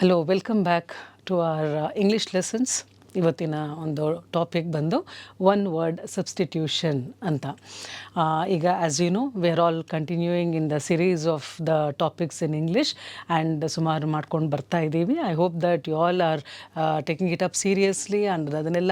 Hello, welcome back to our English lessons. ಇವತ್ತಿನ ಒಂದು topic ಬಂದು ಒನ್ ವರ್ಡ್ ಸಬ್ಸ್ಟಿಟ್ಯೂಷನ್ ಅಂತ. ಈಗ as you know, we are all continuing in the series of the topics in English and ಸುಮಾರು ಮಾಡ್ಕೊಂಡು ಬರ್ತಾ ಇದ್ದೀವಿ. I hope that you all are taking it up seriously and ಅದನ್ನೆಲ್ಲ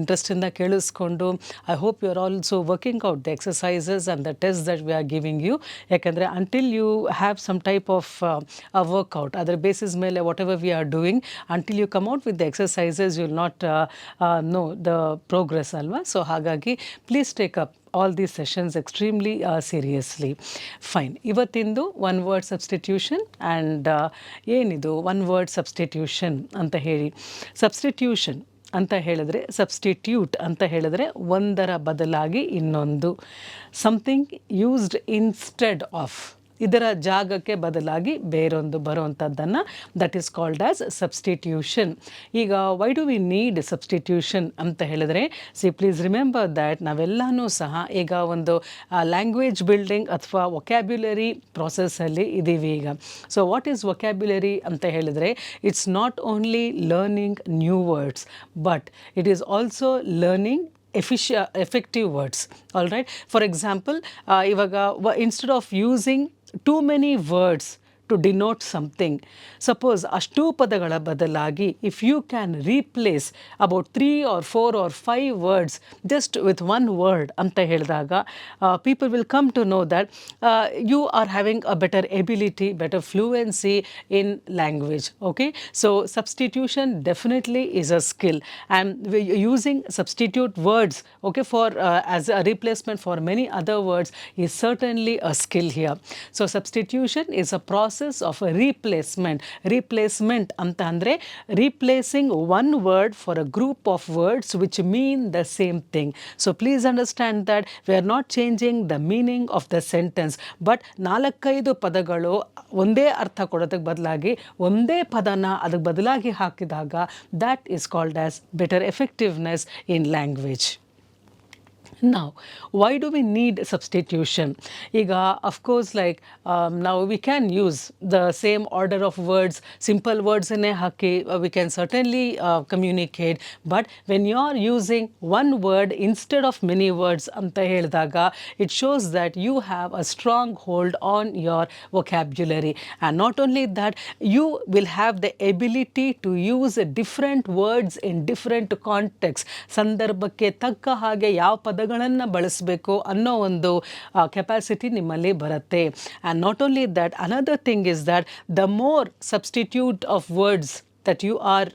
ಇಂಟ್ರೆಸ್ಟಿಂದ ಕೇಳಿಸ್ಕೊಂಡು I hope you are also working out the exercises and the test that we are giving you. ಯಾಕೆಂದರೆ until you have some type of a workout, ಅದರ basis ಮೇಲೆ whatever we are doing, until you come out with the exercises you will not know the progress alva. So hagagi please take up all these sessions extremely seriously. Fine. Ivattindu one word substitution and ಏನಿದು one word substitution ಅಂತ ಹೇಳಿ. Substitution ಅಂತ ಹೇಳಿದ್ರೆ, substitute ಅಂತ ಹೇಳಿದ್ರೆ ಒಂದರ ಬದಲಾಗಿ ಇನ್ನೊಂದು, ಸಮಥಿಂಗ್ ಯೂಸ್ಡ್ ಇನ್ಸ್ಟೆಡ್ ಆಫ್, ಇದರ ಜಾಗಕ್ಕೆ ಬದಲಾಗಿ ಬೇರೊಂದು ಬರುವಂಥದ್ದನ್ನು that is called as substitution. ಈಗ why do we need substitution ಅಂತ ಹೇಳಿದ್ರೆ, ಪ್ಲೀಸ್ ರಿಮೆಂಬರ್ ದ್ಯಾಟ್ ನಾವೆಲ್ಲನೂ ಸಹ ಈಗ ಒಂದು ಲ್ಯಾಂಗ್ವೇಜ್ ಬಿಲ್ಡಿಂಗ್ ಅಥವಾ ವೊಕ್ಯಾಬ್ಯುಲರಿ ಪ್ರಾಸೆಸ್ಸಲ್ಲಿ ಇದ್ದೀವಿ ಈಗ. ಸೊ ವಾಟ್ ಈಸ್ ವೊಕ್ಯಾಬ್ಯುಲರಿ ಅಂತ ಹೇಳಿದರೆ, it's not only learning new words, but it is also learning effective words. All right, for example, ivaga instead of using too many words to denote something, suppose ashtu padagala badalagi if you can replace about 3 or 4 or 5 words just with one word anta helidaga, people will come to know that you are having a better ability, better fluency in language. Okay, so substitution definitely is a skill, and using substitute words, okay, for as a replacement for many other words is certainly a skill here. So substitution is a process of a replacement anta andre replacing one word for a group of words which mean the same thing. So please understand that we are not changing the meaning of the sentence, but 4-5 ಪದಗಳು ಒಂದೇ ಅರ್ಥ ಕೊಡೋದಕ್ಕೆ ಬದಲಾಗಿ ಒಂದೇ ಪದನ ಅದಕ್ಕೆ ಬದಲಾಗಿ ಹಾಕಿದಾಗ that is called as better effectiveness in language. Now, why do we need substitution? Iga, of course, like now we can use the same order of words, simple words in a haki, we can certainly communicate, but when you are using one word instead of many words anta helidaga, it shows that you have a strong hold on your vocabulary, and not only that, you will have the ability to use different words in different contexts. ಸಂದರ್ಭಕ್ಕೆ ತಕ್ಕ ಹಾಗೆ ಯಾವ ಪದ ಗಳನ್ನು ಬಳಸಬೇಕು ಅನ್ನೋ ಒಂದು capacity ನಿಮ್ಮಲ್ಲಿ ಬರುತ್ತೆ. And not only that, another thing is that the more substitute of words that you are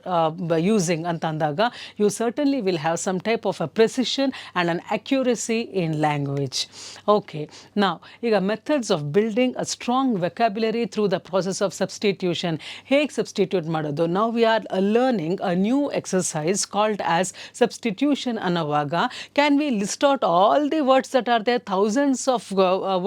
using antandaga, you certainly will have some type of a precision and an accuracy in language. Okay, now iga methods of building a strong vocabulary through the process of substitution. Hege substitute madodu? Now we are learning a new exercise called as substitution annavaga. Can we list out all the words that are there? Thousands of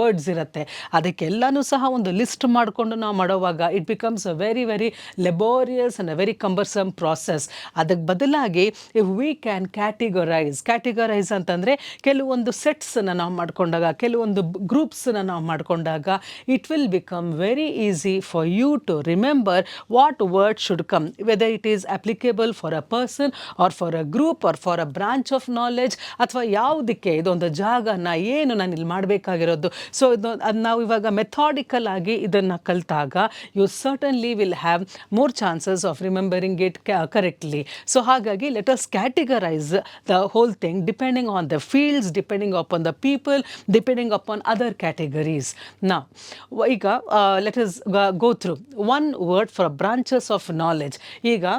words irutte, adikellanu saha ಒಂದು list ಮಾಡಿಕೊಂಡು ನಾವು ಮಾಡೋವಾಗ it becomes a very very laborious and a very cumbersome process. ಅದಕ್ಕೆ ಬದಲಾಗಿ if we can categorize ಅಂತಂದರೆ, ಕೆಲವೊಂದು ಸೆಟ್ಸನ್ನು ನಾವು ಮಾಡಿಕೊಂಡಾಗ, ಕೆಲವೊಂದು ಗ್ರೂಪ್ಸನ್ನು ನಾವು ಮಾಡಿಕೊಂಡಾಗ, it will become very easy for you to remember what word should come, whether it is applicable for a person or for a group or for a branch of knowledge, ಅಥವಾ ಯಾವುದಕ್ಕೆ ಇದೊಂದು ಜಾಗನ ಏನು ನಾನು ಇಲ್ಲಿ ಮಾಡಬೇಕಾಗಿರೋದು. ಸೊ ಇದು ಅದು ನಾವು ಇವಾಗ ಮೆಥಾಡಿಕಲ್ ಆಗಿ ಇದನ್ನು ಕಲಿತಾಗ you certainly will have more chances of remembering it correctly. So hagagi let us categorize the whole thing depending on the fields, depending upon the people, depending upon other categories. Now iga let us go through one word for branches of knowledge. Iga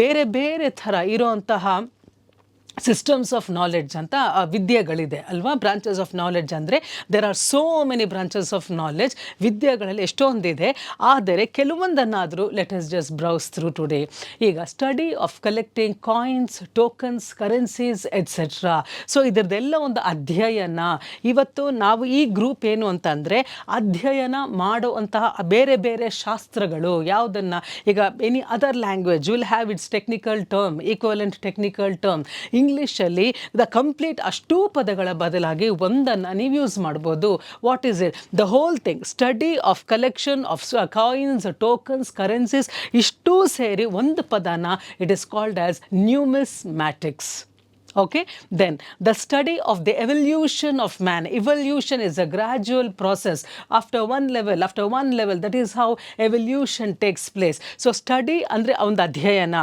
ಬೇರೆ ಬೇರೆ ಥರ ಇರೋಂತಹ systems of knowledge ಅಂತ ವಿದ್ಯೆಗಳಿದೆ ಅಲ್ವಾ. Branches of knowledge ಅಂದರೆ there are so many branches of knowledge. ವಿದ್ಯೆಗಳಲ್ಲಿ ಎಷ್ಟೊಂದಿದೆ, ಆದರೆ ಕೆಲವೊಂದನ್ನಾದರೂ let us just browse through today. ಈಗ study of collecting coins, tokens, currencies etcetera. So ಇದರದೆಲ್ಲ ಒಂದು ಅಧ್ಯಯನ. ಇವತ್ತು ನಾವು ಈ ಗ್ರೂಪ್ ಏನು ಅಂತಂದರೆ ಅಧ್ಯಯನ ಮಾಡುವಂತಹ ಬೇರೆ ಬೇರೆ ಶಾಸ್ತ್ರಗಳು ಯಾವುದನ್ನು, ಈಗ any other language will have its technical term, equivalent technical term. ಇಂಗ್ಲೀಷಲ್ಲಿ ದ ಕಂಪ್ಲೀಟ್ ಅಷ್ಟೂ ಪದಗಳ ಬದಲಾಗಿ ಒಂದನ್ನು ನೀವು ಯೂಸ್ ಮಾಡ್ಬೋದು. What is it? The whole thing, study of collection of coins, tokens, currencies, ಇಷ್ಟೂ ಸೇರಿ ಒಂದು ಪದನ it is called as numismatics. Okay, then the study of the evolution of man. Evolution is a gradual process. After one level, that is how evolution takes place. So study ಅಂದರೆ ಒಂದು ಅಧ್ಯಯನ,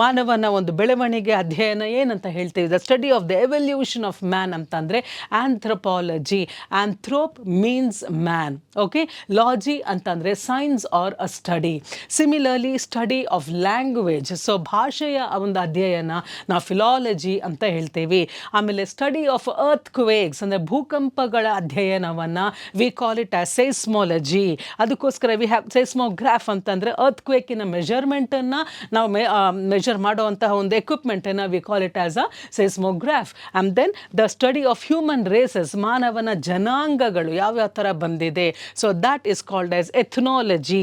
ಮಾನವನ ಒಂದು ಬೆಳವಣಿಗೆ ಅಧ್ಯಯನ ಏನಂತ ಹೇಳ್ತೀವಿ? The study of the evolution of man ಅಂತಂದರೆ anthropology. Anthrop means man. Okay, logy ಅಂತಂದರೆ science or a study. Similarly study of language, so ಭಾಷೆಯ ಒಂದು ಅಧ್ಯಯನ ನಾವು ಫಿಲಾಲಜಿ ಅಂತ ಹೇಳ್ತೀವಿ. ಆಮೇಲೆ ಸ್ಟಡಿ ಆಫ್ ಅರ್ತ್ ಕ್ವೇಕ್ಸ್ ಅಂದರೆ ಭೂಕಂಪಗಳ ಅಧ್ಯಯನವನ್ನು ವಿ ಕಾಲ್ ಇಟ್ ಆಸ್ ಸೈಸ್ಮಾಲಜಿ. ಅದಕ್ಕೋಸ್ಕರ ವಿ ಹ್ಯಾವ್ ಸೈಸ್ಮೋಗ್ರಾಫ್ ಅಂತಂದರೆ ಅರ್ತ್ ಕ್ವೇಕಿನ ಮೆಜರ್ಮೆಂಟನ್ನು ನಾವು ಮೆಜರ್ ಮಾಡುವಂತಹ ಒಂದು ಎಕ್ವಿಪ್ಮೆಂಟನ್ನು we call it as a seismograph. And then the study of human races, ಮಾನವನ ಜನಾಂಗಗಳು ಯಾವ್ಯಾವ ಥರ ಬಂದಿದೆ, so that is called as ethnology.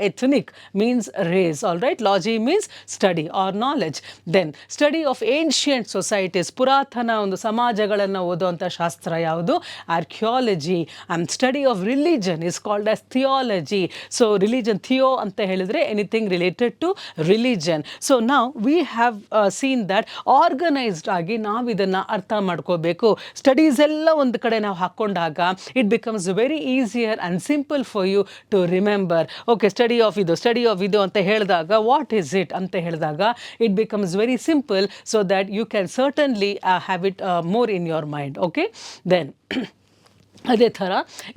Ethnic means race, all right. Logy means study or knowledge. Then study of ancient societies, ಪುರಾತನ ಒಂದು ಸಮಾಜಗಳನ್ನು ಓದುವಂಥ ಶಾಸ್ತ್ರ ಯಾವುದು? Archaeology. And study of religion is called as theology. So religion, theo ಅಂತ ಹೇಳಿದರೆ anything related to religion. So ನಾವು we have seen that organised ಆಗಿ ನಾವು ಇದನ್ನು ಅರ್ಥ ಮಾಡ್ಕೋಬೇಕು. ಸ್ಟಡೀಸ್ ಎಲ್ಲ ಒಂದು ಕಡೆ ನಾವು ಹಾಕ್ಕೊಂಡಾಗ it becomes very easier and simple for you to remember. Okay, study of ಇದು ಅಂತ ಹೇಳಿದಾಗ ವಾಟ್ ಈಸ್ ಇಟ್ ಅಂತ ಹೇಳಿದಾಗ it becomes very simple, so that you can certainly have it more in your mind. Okay, then ಅದೇ ಥರ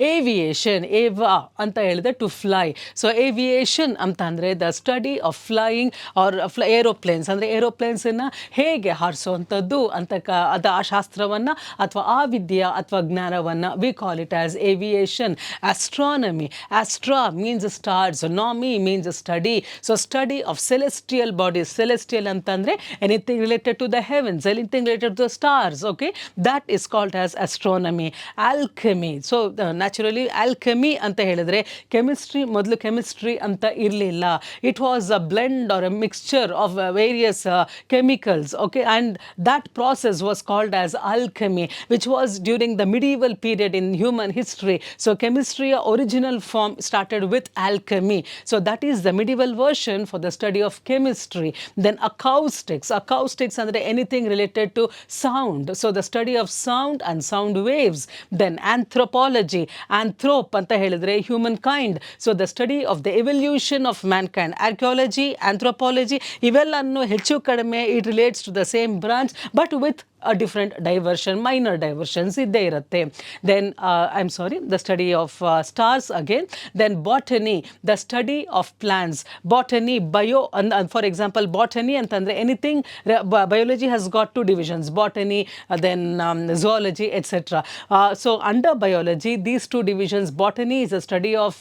aviation, ಏವಾ ಅಂತ ಹೇಳಿದ್ರೆ to fly. So aviation ಅಂತ ಅಂದರೆ the study of flying or aeroplanes, ಅಂದರೆ ಏರೋಪ್ಲೇನ್ಸನ್ನು ಹೇಗೆ ಹಾರಿಸೋವಂಥದ್ದು ಅಂತ ಅದು ಆ ಶಾಸ್ತ್ರವನ್ನು ಅಥವಾ ಆ ವಿದ್ಯೆ ಅಥವಾ ಜ್ಞಾನವನ್ನು we call it as aviation. Astronomy, astra means stars, nomy means study. So study of celestial bodies, celestial ಅಂತಂದರೆ anything related to the heavens, anything related to the stars. Okay, that is called as astronomy. Alchemy, so naturally alchemy ಅಂತ ಹೇಳಿದ್ರೆ chemistry, ಮೊದಲು chemistry ಅಂತ ಇರಲಿಲ್ಲ. It was a blend or a mixture of various chemicals. Okay, and that process was called as alchemy, which was during the medieval period in human history. So ಕೆಮಿಸ್ಟ್ರಿಯ original form started with alchemy. So that is the medieval version for the study of chemistry. Then acoustics, acoustics ಅಂದರೆ anything related to sound. So the study of sound and sound waves. Then anthropology, anthrop ಅಂತ ಹೇಳಿದ್ರೆ human kind. So the study of the evolution of man kind. Archaeology, anthropology ಇವೆಲ್ಲನೂ ಹೆಚ್ಚು ಕಡಿಮೆ it relates to the same branch but with a different diversion, minor diversions ಇದ್ದೇ ಇರುತ್ತೆ. Then I'm sorry, the study of stars again. Then botany, the study of plants. Botany, bio, for example botany ಅಂತಂದರೆ anything, biology has got two divisions, botany, then zoology, etc. So under biology these two divisions, botany is a study of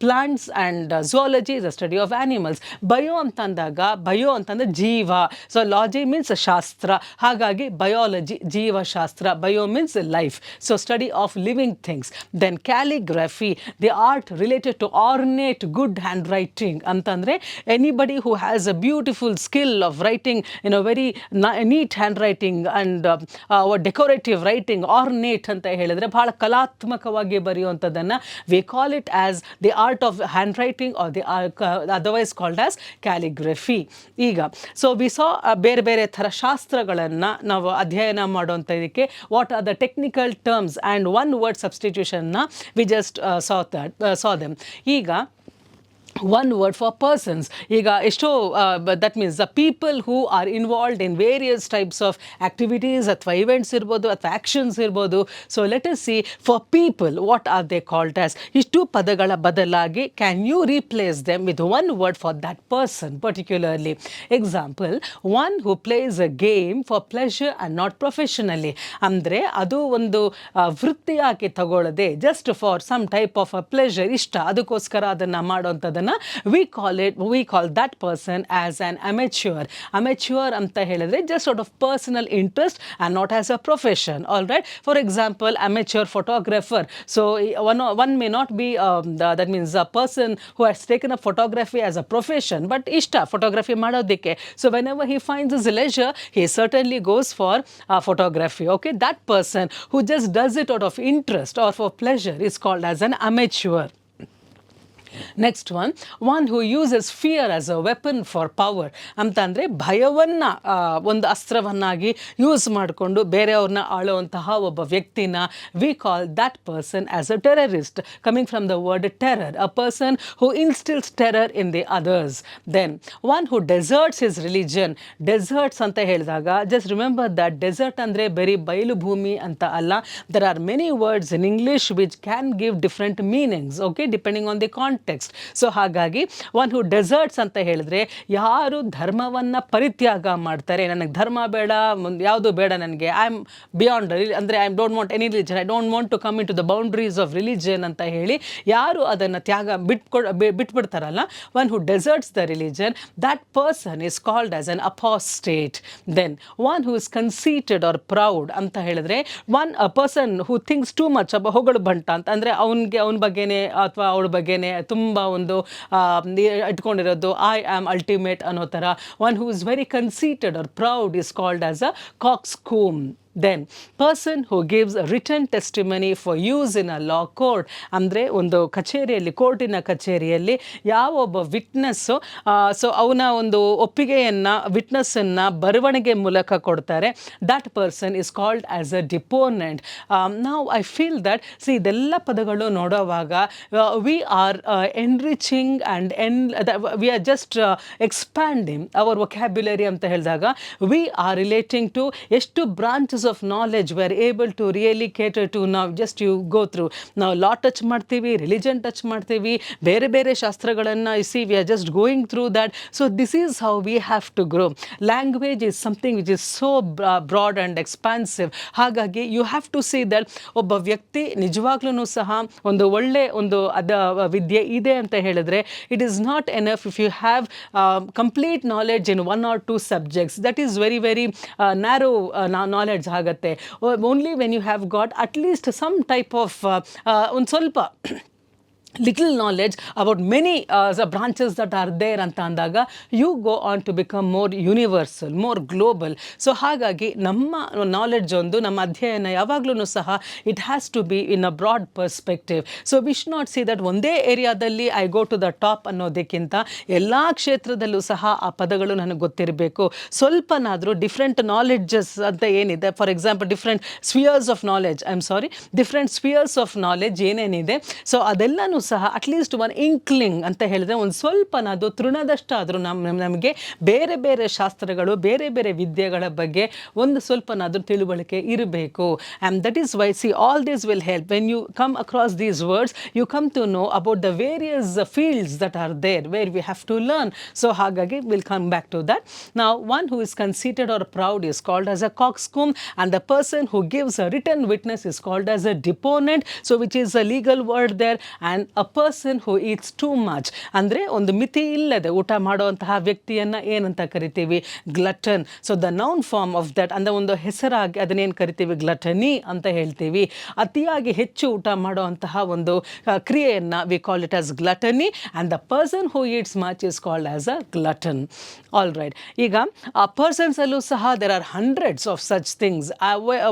plants and zoology is a study of animals. Bio ಅಂತಂದಾಗ, bio ಅಂತಂದರೆ ಜೀವ. So logy means ಶಾಸ್ತ್ರ, ಹಾಗಾಗಿ biology, ಜೀವಶಾಸ್ತ್ರ. Bio means life, so study of living things. Then calligraphy, the art related to ornate good handwriting ಅಂತಂದರೆ anybody who has a beautiful skill of writing in a very neat handwriting and decorative writing, ornate ಅಂತ ಹೇಳಿದ್ರೆ ಬಹಳ ಕಲಾತ್ಮಕವಾಗಿ ಬರೆಯುವಂಥದ್ದನ್ನು we call it as the art of handwriting or the otherwise called as calligraphy. ಈಗ so we saw ಬೇರೆ ಬೇರೆ ಥರ ಶಾಸ್ತ್ರಗಳನ್ನು ನಾವು ಅಧ್ಯಯನ ಮಾಡುವಂಥದ್ದಕ್ಕೆ what are the technical terms and one word ಸಬ್ಸ್ಟಿಟ್ಯೂಷನ್ನ ವಿ ಜಸ್ಟ್ saw them. ಈಗ one word for persons. ಈಗ ಎಷ್ಟೋ that means the people who are involved in various types of activities ಅಥವಾ events ಇರ್ಬೋದು ಅಥವಾ actions ಇರ್ಬೋದು. So let us see for people what are they called as. ಇಷ್ಟು ಪದಗಳ ಬದಲಾಗಿ can you replace them with one word for that person particularly. Example, one who plays a game for pleasure and not professionally. ಅಂದರೆ ಅದು ಒಂದು ವೃತ್ತಿಯಾಗಿ ತಗೊಳ್ಳದೆ just for some type of a pleasure, ಇಷ್ಟ ಅದಕ್ಕೋಸ್ಕರ ಅದನ್ನು ಮಾಡೋವಂಥದ್ದನ್ನು ಪರ್ಸನ್ನ we call that person as an amateur. Amateur ಅಂತ ಹೇಳಿದ್ರೆ just out of personal interest and not as a profession. All right, for example amateur photographer. So one may not be that means a person who has taken up photography as a profession, but ishta photography ಮಾಡೋದಕ್ಕೆ. So whenever he finds his leisure, he certainly goes for photography. Okay, that person who just does it out of interest or for pleasure is called as an amateur. Next one who uses fear as a weapon for power. ಅಂತಂದರೆ ಭಯವನ್ನು ಒಂದು ಅಸ್ತ್ರವನ್ನಾಗಿ use ಮಾಡಿಕೊಂಡು ಬೇರೆಯವ್ರನ್ನ ಆಳುವಂತಹ ಒಬ್ಬ ವ್ಯಕ್ತಿನ we call that person as a terrorist, coming from the word terror, a person who instills terror in the others. Then one who deserts his religion. Deserts ಅಂತ ಹೇಳಿದಾಗ ಜಸ್ಟ್ ರಿಮೆಂಬರ್ ದಟ್ ಡೆಸರ್ಟ್ ಅಂದರೆ ಬರೀ ಬಯಲು ಭೂಮಿ ಅಂತ ಅಲ್ಲ. There are many words in English which can give different meanings, okay, depending on the context. So ಹಾಗಾಗಿ one who deserts ಅಂತ ಹೇಳಿದ್ರೆ ಯಾರು ಧರ್ಮವನ್ನು ಪರಿತ್ಯಾಗ ಮಾಡ್ತಾರೆ, ನನಗೆ ಧರ್ಮ ಬೇಡ, ಯಾವುದು ಬೇಡ, ನನಗೆ ಐ ಆಮ್ ಬಿಯಾಂಡ್ ಅಂದರೆ I don't want any religion, I don't want to come into the boundaries of religion ಅಂತ ಹೇಳಿ ಯಾರು ಅದನ್ನು ಬಿಟ್ಬಿಡ್ತಾರಲ್ಲ, one who deserts the religion, that person is called as an apostate. Then one who is conceited or proud ಅಂತ ಹೇಳಿದ್ರೆ one person who thinks too much ಹೊಗಳು ಬಂಟ ಅಂತ ಅಂದರೆ ಅವನ ಬಗ್ಗೆನೇ ಅಥವಾ ಅವಳ ಬಗ್ಗೆನೇ ತುಂಬ ಒಂದು ಇಟ್ಕೊಂಡಿರೋದು ಐ ಆಮ್ ಅಲ್ಟಿಮೇಟ್ ಅನ್ನೋ ಥರ. One who is very conceited or proud is called as a coxcomb. Then person who gives a written testimony for use in a law court. ಅಂದರೆ ಒಂದು ಕಚೇರಿಯಲ್ಲಿ, ಕೋರ್ಟಿನ ಕಚೇರಿಯಲ್ಲಿ ಯಾವ ಒಬ್ಬ ವಿಟ್ನೆಸ್ಸು ಸೊ ಅವನ ಒಂದು ಒಪ್ಪಿಗೆಯನ್ನು ವಿಟ್ನೆಸ್ಸನ್ನು ಬರವಣಿಗೆ ಮೂಲಕ ಕೊಡ್ತಾರೆ, that person is called as a deponent. ನಾವು ಐ ಫೀಲ್ ದಟ್ ಇದೆಲ್ಲ ಪದಗಳು ನೋಡೋವಾಗ we are enriching and we are just expanding our vocabulary ಅಂತ ಹೇಳಿದಾಗ ವಿ ಆರ್ ರಿಲೇಟಿಂಗ್ ಟು ಎಷ್ಟು branches of knowledge we are able to really cater to. Now just you go through, now law touch ಮಾಡ್ತೀವಿ, religion touch ಮಾಡ್ತೀವಿ, ಬೇರೆ ಬೇರೆ ಶಾಸ್ತ್ರಗಳನ್ನು you see we are just going through that. So this is how we have to grow. Language is something which is so broad and expansive. ಹಾಗಾಗಿ you have to see that ಒಬ್ಬ ವ್ಯಕ್ತಿ ನಿಜವಾಗ್ಲೂ ಸಹ ಒಂದು ಒಳ್ಳೆ ಒಂದು ವಿದ್ಯೆ ಇದೆ ಅಂತ ಹೇಳಿದ್ರೆ it is not enough if you have complete knowledge in one or two subjects. That is very very narrow knowledge ಆಗುತ್ತೆ. Only when you have got at least some type of ಒಂದು ಸ್ವಲ್ಪ little knowledge about many branches that are there ಅಂತ ಅಂದಾಗ you go on to become more universal, more global. So ಹಾಗಾಗಿ ನಮ್ಮ knowledge ಒಂದು ನಮ್ಮ ಅಧ್ಯಯನ ಯಾವಾಗಲೂ ಸಹ it has to be in a broad perspective. So we should not see that ಒಂದೇ ಏರಿಯಾದಲ್ಲಿ I go to the top ಅನ್ನೋದಕ್ಕಿಂತ ಎಲ್ಲ ಕ್ಷೇತ್ರದಲ್ಲೂ ಸಹ ಆ ಪದಗಳು ನನಗೆ ಗೊತ್ತಿರಬೇಕು. ಸ್ವಲ್ಪನಾದರೂ ಡಿಫ್ರೆಂಟ್ ನಾಲೆಡ್ಜಸ್ ಅಂತ ಏನಿದೆ, for example different spears of knowledge, different spears of knowledge ಏನೇನಿದೆ, ಸೊ ಅದೆಲ್ಲನೂ ಸಹ ಅಟ್ಲೀಸ್ಟ್ ಒನ್ ಇಂಕ್ಲಿಂಗ್ ಅಂತ ಹೇಳಿದ್ರೆ ಒಂದು ಸ್ವಲ್ಪನಾದರೂ ತೃಣದಷ್ಟಾದರೂ ನಮಗೆ ಬೇರೆ ಬೇರೆ ಶಾಸ್ತ್ರಗಳು, ಬೇರೆ ಬೇರೆ ವಿದ್ಯೆಗಳ ಬಗ್ಗೆ ಒಂದು ಸ್ವಲ್ಪನಾದರೂ ತಿಳುವಳಿಕೆ ಇರಬೇಕು. And that is why see all this will help when you come across these words, you come to know about the various fields that are there where we have to learn. So ಹಾಗಾಗಿ will come back to that. Now one who is conceited or proud is called as a coxcomb, and the person who gives a written witness is called as a deponent. So which is a legal word there. And a person who eats too much ಅಂದರೆ ಒಂದು ಮಿತಿ ಇಲ್ಲದೆ ಊಟ ಮಾಡುವಂತಹ ವ್ಯಕ್ತಿಯನ್ನು ಏನಂತ ಕರಿತೀವಿ, glutton. So the noun form of that ಅಂದರೆ ಒಂದು ಹೆಸರಾಗಿ ಅದನ್ನೇನು ಕರಿತೀವಿ, ಗ್ಲಟನಿ ಅಂತ ಹೇಳ್ತೀವಿ. ಅತಿಯಾಗಿ ಹೆಚ್ಚು ಊಟ ಮಾಡುವಂತಹ ಒಂದು ಕ್ರಿಯೆಯನ್ನು we call it as gluttony, and the person who eats much is called as a glutton. All right, ಈಗ ಆ ಪರ್ಸನ್ಸಲ್ಲೂ ಸಹ there are hundreds of such things.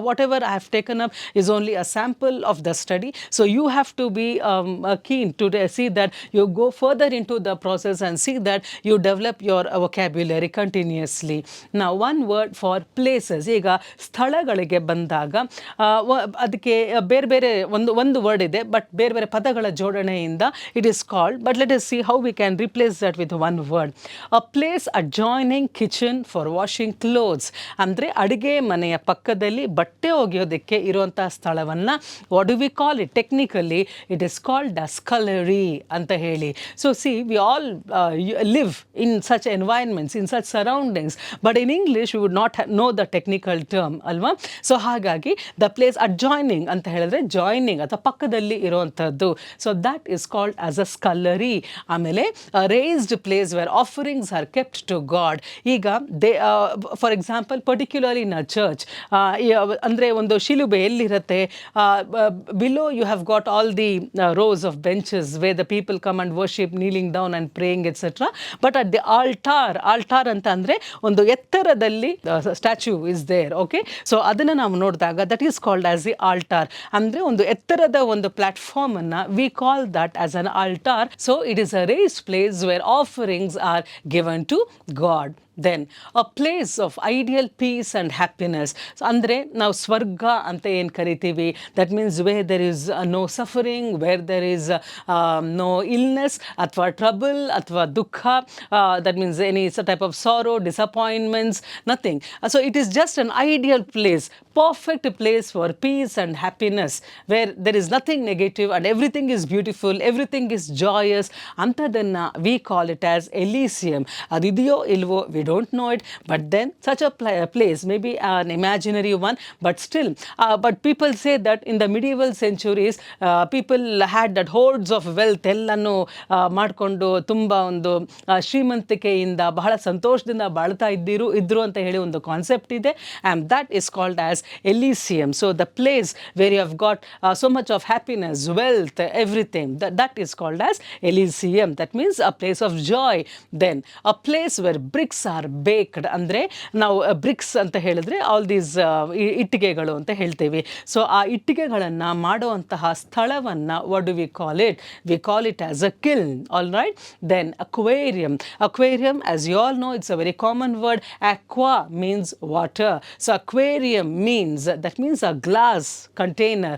Whatever I have taken up is only a sample of the study. So you have to be keen to see that you go further into the process and see that you develop your vocabulary continuously. Now one word for places. ಈಗ ಸ್ಥಳಗಳಿಗೆ ಬಂದಾಗ ಅದಕ್ಕೆ ಬೇರೆ ಬೇರೆ ಒಂದು word ಇದೆ, but ಬೇರೆ ಬೇರೆ ಪದಗಳ ಜೋಡಣೆಯಿಂದ it is called. But let us see how we can replace that with one word. A place adjoining kitchen for washing clothes. ಅಂದರೆ ಅಡುಗೆ ಮನೆಯ ಪಕ್ಕದಲ್ಲಿ ಬಟ್ಟೆ ಒಗೆಯೋದಕ್ಕೆ ಇರುವಂಥ ಸ್ಥಳವನ್ನು what do we call it? Technically it is called as scullery anta heli. So see, we all live in such environments, in such surroundings, but in English we would not know the technical term alva. So hagagi the place adjoining anta ಹೇಳಿದ್ರೆ joining ಅಥವಾ ಪಕ್ಕದಲ್ಲಿ ಇರುವಂತದ್ದು, so that is called as a scullery. ಆಮೇಲೆ raised place where offerings are kept to God. ಈಗ they for example particularly in a church, ಅಂದ್ರೆ ಒಂದು ಶಿಲುಬೆ ಎಲ್ಲಿರುತ್ತೆ, below you have got all the rows of benches where the people come and worship, kneeling down and praying etc. But at the altar ಅಂತ ಅಂದ್ರೆ ಒಂದು ಎತ್ತರದಲ್ಲಿ statue is there. Okay, so ಅದನ್ನ ನಾವು ನೋಡಿದಾಗ that is called as the altar. ಅಂದ್ರೆ ಒಂದು ಎತ್ತರದ ಒಂದು ಪ್ಲಾಟ್ಫಾರ್ಮ್ ಅನ್ನ we call that as an altar. So it is a raised place where offerings are given to God. Then a place of ideal peace and happiness. So ಅಂದರೆ ನಾವು ಸ್ವರ್ಗ ಅಂತ ಏನು ಕರಿತೀವಿ, that means where there is no suffering, where there is no illness ಅಥವಾ trouble ಅಥವಾ ದುಃಖ, that means any type of sorrow, disappointments, nothing. So it is just an ideal place, perfect place for peace and happiness, where there is nothing negative and everything is beautiful, everything is joyous. ಅಂಥದನ್ನು we call it as Elysium. ಅದಿದೆಯೋ ಇಲ್ವೋ we don't know it, but then such a place, maybe an imaginary one, but still, but people say that in the medieval centuries people had that hordes of wealth ಎಲ್ಲನೂ ಮಾಡಿಕೊಂಡು ತುಂಬ ಒಂದು ಶ್ರೀಮಂತಿಕೆಯಿಂದ ಬಹಳ ಸಂತೋಷದಿಂದ ಬಾಳ್ತಾ ಇದ್ರು ಅಂತ ಹೇಳಿ ಒಂದು ಕಾನ್ಸೆಪ್ಟ್ ಇದೆ, and that is called as Elysium. So the place where you have got so much of happiness, wealth, everything, that is called as Elysium. That means a place of joy. Then a place where bricks are baked, ಅಂದರೆ ನಾವು BRICS ಅಂತ ಹೇಳಿದ್ರೆ all these ಇಟ್ಟಿಗೆಗಳು ಅಂತ ಹೇಳ್ತೀವಿ. So ಆ ಇಟ್ಟಿಗೆಗಳನ್ನು ಮಾಡುವಂತಹ ಸ್ಥಳವನ್ನು what do we call it? We call it as a kiln. All right. Then aquarium, as you all know, it's a very common word. Aqua means water. So aquarium means a glass container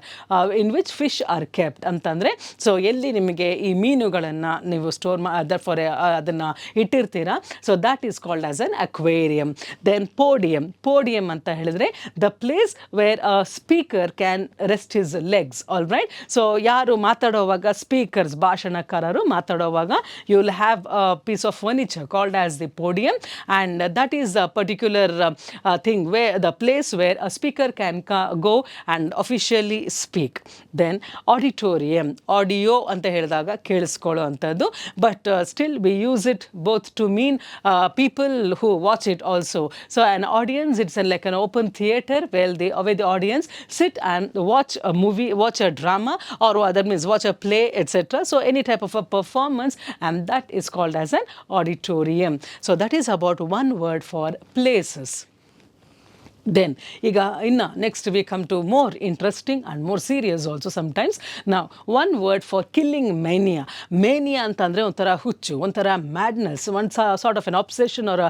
in which fish are kept ಅಂತಂದರೆ, so ಎಲ್ಲಿ ನಿಮಗೆ ಈ ಮೀನುಗಳನ್ನು ನೀವು store for ಅದನ್ನು ಇಟ್ಟಿರ್ತೀರಾ, so that is called as an aquarium. Then podium ಅಂತ ಹೇಳಿದ್ರೆ the place where a speaker can rest his legs. All right. So ಯಾರು ಮಾತಾಡೋವಾಗ speakers, ಭಾಷಣಕಾರರು ಮಾತಾಡೋವಾಗ you will have a piece of furniture called as the podium, and that is a particular thing where the place where a speaker can go and officially speak. Then auditorium, audio ಅಂತ ಹೇಳಿದಾಗ ಕೇಳಿಸ್ಕೊಳ್ಳೋ ಅಂಥದ್ದು, but still we use it both to mean people who watch it also. So an audience, it's like an open theater where the audience sit and watch a movie, watch a drama, or that means watch a play etc. So any type of a performance, and that is called as an auditorium. So that is about one word for places. Then ಈಗ ಇನ್ನು next we come to more interesting and more serious also sometimes. ನಾವು one word for killing mania ಅಂತಂದರೆ ಒಂಥರ ಹುಚ್ಚು, ಒಂಥರ madness, one sort of an obsession or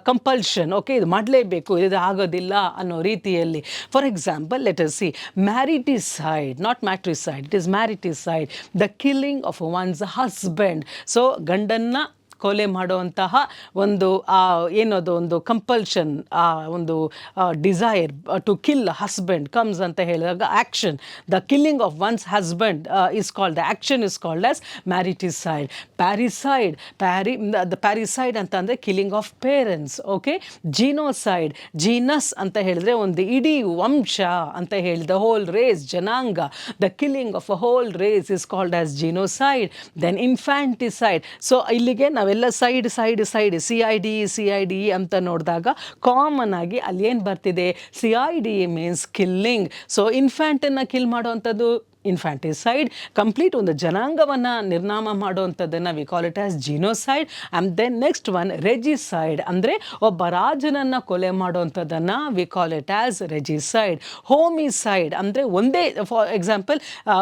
compulsion. Okay, ಇದು ಮಾಡಲೇಬೇಕು, ಇದು ಆಗೋದಿಲ್ಲ ಅನ್ನೋ ರೀತಿಯಲ್ಲಿ. For example, let us see mariticide, not matricide, it is mariticide, the killing of one's husband. So ಗಂಡನ್ನು ಕೊಲೆ ಮಾಡುವಂತಹ ಒಂದು ಏನದು ಒಂದು ಕಂಪಲ್ಷನ್, ಒಂದು desire to kill husband comes ಅಂತ ಹೇಳಿದಾಗ action, the killing of one's husband is called, the action is called as mariticide. Parricide ಅಂತ ಅಂದರೆ killing of parents. Okay, genocide, genus ಅಂತ ಹೇಳಿದ್ರೆ ಒಂದು ಇಡೀ ವಂಶ ಅಂತ ಹೇಳಿ, ದ ಹೋಲ್ ರೇಸ್, ಜನಾಂಗ, the killing of a whole race is called as genocide. Then infanticide. So ಇಲ್ಲಿಗೆ ನಾವೆಲ್ಲ ಸೈಡ್ CID ಅಂತ ನೋಡಿದಾಗ ಕಾಮನ್ ಆಗಿ ಅಲ್ಲಿ ಏನು ಬರ್ತಿದೆ, CID ಮೀನ್ಸ್ ಕಿಲ್ಲಿಂಗ್. ಸೊ ಇನ್ಫ್ಯಾಂಟನ್ನು ಕಿಲ್ ಮಾಡುವಂಥದ್ದು ಇನ್ಫ್ಯಾಂಟಿಸೈಡ್. ಕಂಪ್ಲೀಟ್ ಒಂದು ಜನಾಂಗವನ್ನು ನಿರ್ನಾಮ ಮಾಡುವಂಥದ್ದನ್ನು we call it as genocide. And then next one regicide, ಅಂದರೆ ಒಬ್ಬ ರಾಜನನ್ನು ಕೊಲೆ ಮಾಡುವಂಥದ್ದನ್ನು we call it as regicide. Homicide ಅಂದರೆ ಒಂದೇ, ಫಾರ್ ಎಕ್ಸಾಂಪಲ್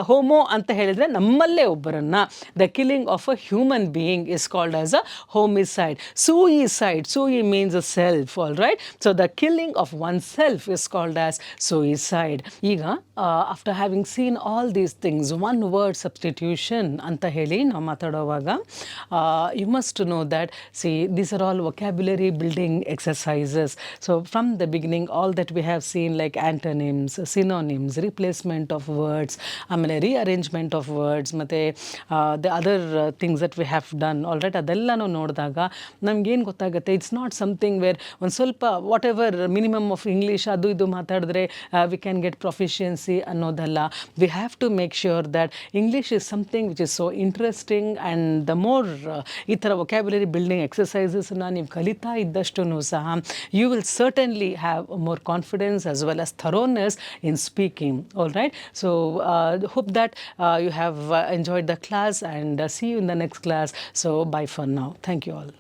ಹೋಮೋ ಅಂತ ಹೇಳಿದರೆ ನಮ್ಮಲ್ಲೇ ಒಬ್ಬರನ್ನು, the killing of a human being is called as a homicide. Suicide, sui means a self. All right. So the killing of one self is called as suicide. ಈಗ after having seen all all these things, one word substitution ಅಂತ ಹೇಳಿ ನಾವು ಮಾತಾಡುವಾಗ you must know that, see, these are all vocabulary building exercises. So from the beginning, all that we have seen, like antonyms, synonyms, replacement of words, ಆಮೇಲೆ rearrangement of words, ಮತ್ತು the other things that we have done, all right, ಅದೆಲ್ಲನೂ ನೋಡಿದಾಗ ನಮಗೇನು ಗೊತ್ತಾಗುತ್ತೆ, it's not something where ಒಂದು ಸ್ವಲ್ಪ whatever minimum of English ಅದು ಇದು ಮಾತಾಡಿದ್ರೆ ವಿ ಕ್ಯಾನ್ ಗೆಟ್ ಪ್ರೊಫಿಷಿಯನ್ಸಿ ಅನ್ನೋದಲ್ಲ. We have to make sure that English is something which is so interesting, and the more ಈ ಥರ ವೊಕ್ಯಾಬ್ಯುಲರಿ ಬಿಲ್ಡಿಂಗ್ ಎಕ್ಸಸೈಸಸ್ನ ನೀವು ಕಲಿತಾ ಇದ್ದಷ್ಟು ಸಹ you will certainly have more confidence as well as thoroughness in speaking. All right, so hope that you have enjoyed the class, and see you in the next class. So bye for now. Thank you all.